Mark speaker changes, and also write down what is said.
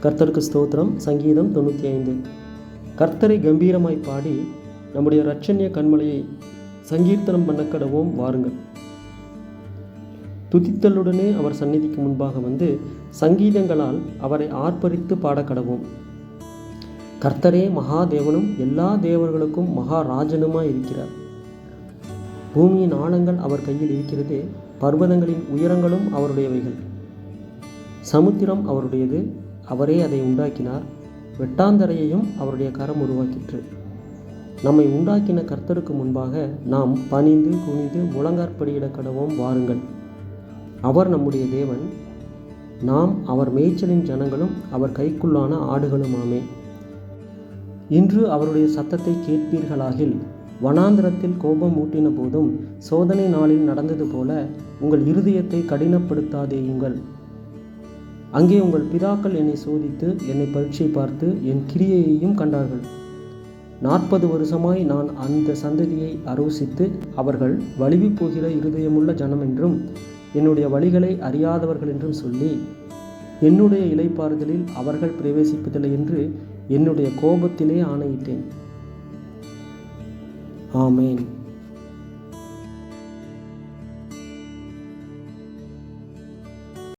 Speaker 1: கர்த்தருக்கு ஸ்தோத்திரம். சங்கீதம் 95. கர்த்தரை கம்பீரமாய் பாடி நம்முடைய இரட்சணிய கண்மலையை சங்கீர்த்தனம் பண்ண கடவோம் வாருங்கள். துதித்தலுடனே அவர் சந்நிதிக்கு முன்பாக வந்து சங்கீதங்களால் அவரை ஆர்ப்பரித்து பாட கடவோம். கர்த்தரே மகாதேவனும் எல்லா தேவர்களுக்கும் மகாராஜனுமாய் இருக்கிறார். பூமியின் ஆழங்கள் அவர் கையில் இருக்கிறது, பர்வதங்களின் உயரங்களும் அவருடையவைகள். சமுத்திரம் அவருடையது, அவரே அதை உண்டாக்கினார். வெட்டாந்தரையையும் அவருடைய கரம் உருவாக்கிற்று. நம்மை உண்டாக்கின கர்த்தருக்கு முன்பாக நாம் பணிந்து குனிந்து முழங்காற்படியிட கடவோம் வாருங்கள். அவர் நம்முடைய தேவன், நாம் அவர் மேய்ச்சலின் ஜனங்களும் அவர் கைக்குள்ளான ஆடுகளுமாமே. இன்று அவருடைய சத்தத்தை கேட்பீர்களாகில், வனாந்திரத்தில் கோபம் மூட்டின போதும் சோதனை நாளில் நடந்தது போல உங்கள் இருதயத்தை கடினப்படுத்தாதேயுங்கள். அங்கே உங்கள் பிதாக்கள் என்னை சோதித்து என்னை பரீட்சை பார்த்து என் கிரியையையும் கண்டார்கள். 40 வருஷமாய் நான் அந்த சந்ததியை அரோசித்து, அவர்கள் வலிவி போகிற இருதயமுள்ள ஜனம் என்றும் என்னுடைய வழிகளை அறியாதவர்கள் என்றும் சொல்லி, என்னுடைய இளைப்பாறுதலில் அவர்கள் பிரவேசிப்பதில்லை என்று என்னுடைய கோபத்திலே ஆணையிட்டேன். ஆமேன்.